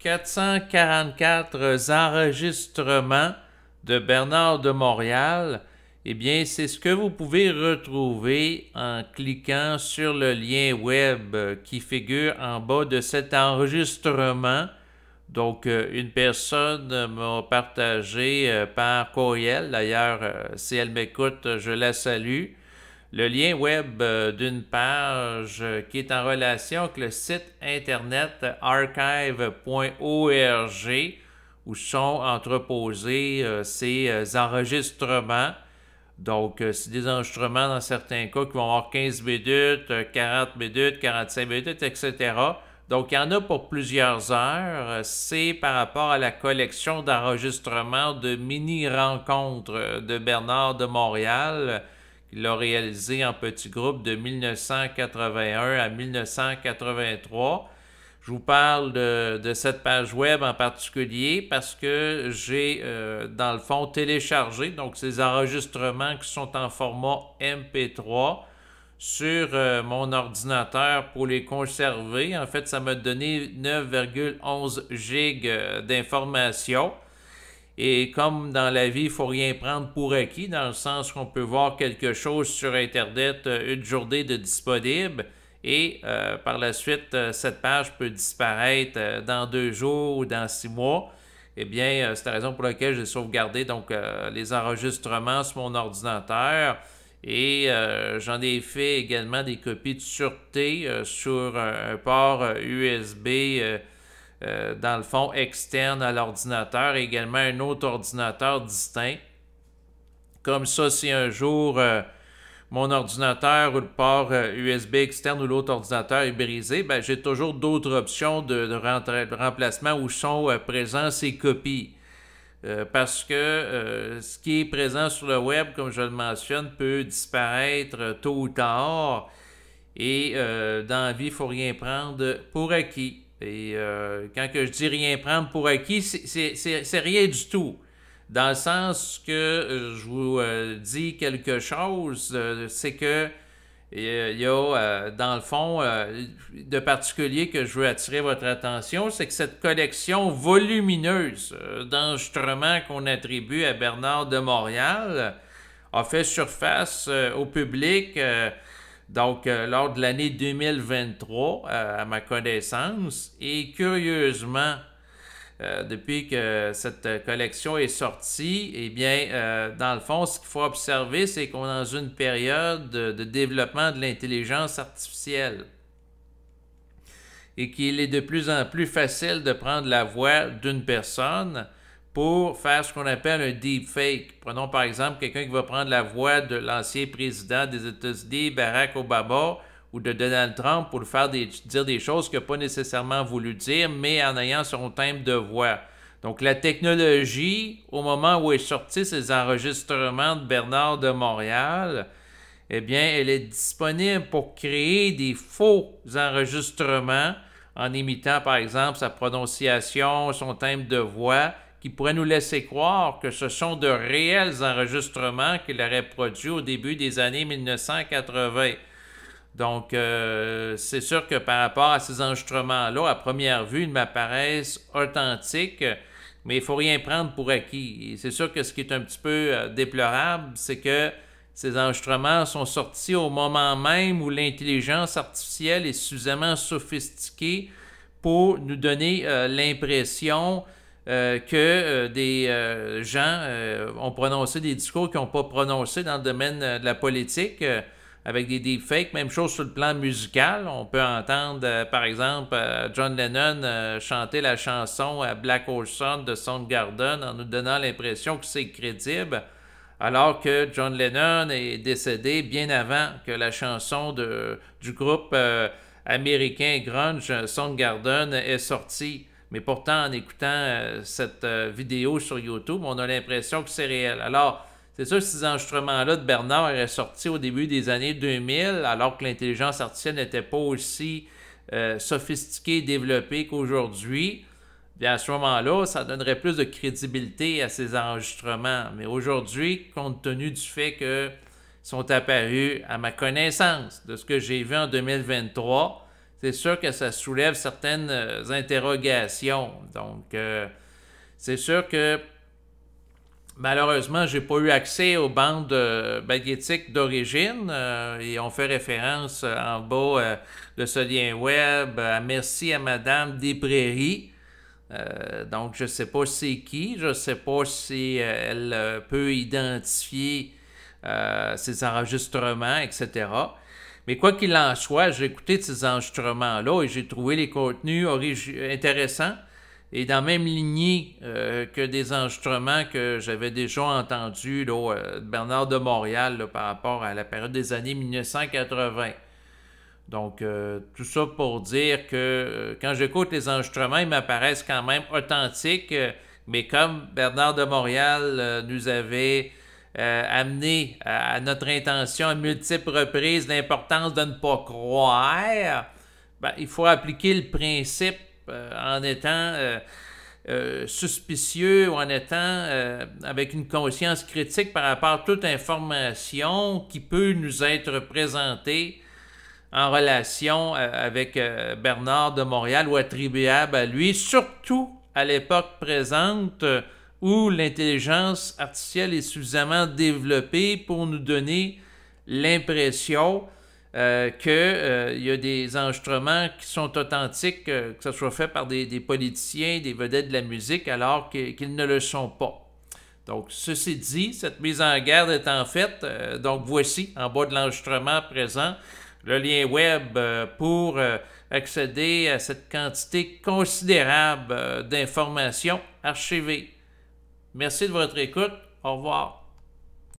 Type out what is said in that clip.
444 enregistrements de Bernard de Montréal, eh bien, c'est ce que vous pouvez retrouver en cliquant sur le lien web qui figure en bas de cet enregistrement. Donc, une personne m'a partagé par courriel. D'ailleurs, si elle m'écoute, je la salue. Le lien web d'une page qui est en relation avec le site internet archive.org où sont entreposés ces enregistrements. Donc, c'est des enregistrements dans certains cas qui vont avoir 15 minutes, 40 minutes, 45 minutes, etc. Donc, il y en a pour plusieurs heures. C'est par rapport à la collection d'enregistrements de mini-rencontres de Bernard de Montréal. Il l'a réalisé en petit groupe de 1981 à 1983. Je vous parle de cette page web en particulier parce que j'ai, dans le fond, téléchargé donc ces enregistrements qui sont en format MP3 sur mon ordinateur pour les conserver. En fait, ça m'a donné 9,11 gigs d'informations. Et comme dans la vie, il ne faut rien prendre pour acquis, dans le sens qu'on peut voir quelque chose sur Internet une journée de disponible et par la suite, cette page peut disparaître dans 2 jours ou dans 6 mois. Eh bien, c'est la raison pour laquelle j'ai sauvegardé donc, les enregistrements sur mon ordinateur et j'en ai fait également des copies de sûreté sur un port USB dans le fond externe à l'ordinateur et également un autre ordinateur distinct. Comme ça, si un jour mon ordinateur ou le port USB externe ou l'autre ordinateur est brisé, ben, j'ai toujours d'autres options de remplacement où sont présents ces copies. Parce que ce qui est présent sur le web, comme je le mentionne, peut disparaître tôt ou tard. Et dans la vie, il ne faut rien prendre pour acquis. Et quand que je dis rien prendre pour acquis, c'est rien du tout. Dans le sens que je vous dis quelque chose, c'est que il y a dans le fond de particulier que je veux attirer votre attention, c'est que cette collection volumineuse d'enregistrements qu'on attribue à Bernard de Montréal a fait surface au public donc lors de l'année 2023 à ma connaissance et curieusement depuis que cette collection est sortie, eh bien, dans le fond, ce qu'il faut observer, c'est qu'on est dans une période de développement de l'intelligence artificielle et qu'il est de plus en plus facile de prendre la voix d'une personne pour faire ce qu'on appelle un deepfake. Prenons par exemple quelqu'un qui va prendre la voix de l'ancien président des États-Unis, Barack Obama, ou de Donald Trump pour faire dire des choses qu'il n'a pas nécessairement voulu dire, mais en ayant son timbre de voix. Donc la technologie, au moment où est sorti ces enregistrements de Bernard de Montréal, eh bien, elle est disponible pour créer des faux enregistrements en imitant, par exemple, sa prononciation, son timbre de voix, qui pourrait nous laisser croire que ce sont de réels enregistrements qu'il aurait produits au début des années 1980. Donc, c'est sûr que par rapport à ces enregistrements-là, à première vue, ils m'apparaissent authentiques, mais il ne faut rien prendre pour acquis. C'est sûr que ce qui est un petit peu déplorable, c'est que ces enregistrements sont sortis au moment même où l'intelligence artificielle est suffisamment sophistiquée pour nous donner l'impression que des gens ont prononcé des discours qu'ils n'ont pas prononcés dans le domaine de la politique. Avec des deepfakes, même chose sur le plan musical. On peut entendre, par exemple, John Lennon chanter la chanson Black Ocean de Soundgarden en nous donnant l'impression que c'est crédible, alors que John Lennon est décédé bien avant que la chanson du groupe américain grunge Soundgarden est sortie. Mais pourtant, en écoutant cette vidéo sur YouTube, on a l'impression que c'est réel. Alors, c'est sûr que ces enregistrements-là de Bernard est sortis au début des années 2000, alors que l'intelligence artificielle n'était pas aussi sophistiquée et développée qu'aujourd'hui. Bien, à ce moment-là, ça donnerait plus de crédibilité à ces enregistrements. Mais aujourd'hui, compte tenu du fait qu'ils sont apparus à ma connaissance de ce que j'ai vu en 2023, c'est sûr que ça soulève certaines interrogations. Donc, c'est sûr que malheureusement, je n'ai pas eu accès aux bandes magnétiques d'origine et on fait référence en bas de ce lien web à merci à Madame Desprairies. Donc, je ne sais pas c'est qui, je ne sais pas si elle peut identifier ces enregistrements, etc. Mais quoi qu'il en soit, j'ai écouté ces enregistrements-là et j'ai trouvé les contenus intéressants et dans la même lignée que des enregistrements que j'avais déjà entendus de Bernard de Montréal là, par rapport à la période des années 1980. Donc, tout ça pour dire que quand j'écoute les enregistrements, ils m'apparaissent quand même authentiques, mais comme Bernard de Montréal nous avait amené à notre intention à multiples reprises l'importance de ne pas croire, ben, il faut appliquer le principe en étant suspicieux ou en étant avec une conscience critique par rapport à toute information qui peut nous être présentée en relation avec Bernard de Montréal ou attribuable à lui, surtout à l'époque présente où l'intelligence artificielle est suffisamment développée pour nous donner l'impression qu'il y a des enregistrements qui sont authentiques, que ce soit fait par des politiciens, des vedettes de la musique, alors qu'ils ne le sont pas. Donc, ceci dit, cette mise en garde étant faite, donc voici, en bas de l'enregistrement présent, le lien web pour accéder à cette quantité considérable d'informations archivées. Merci de votre écoute. Au revoir.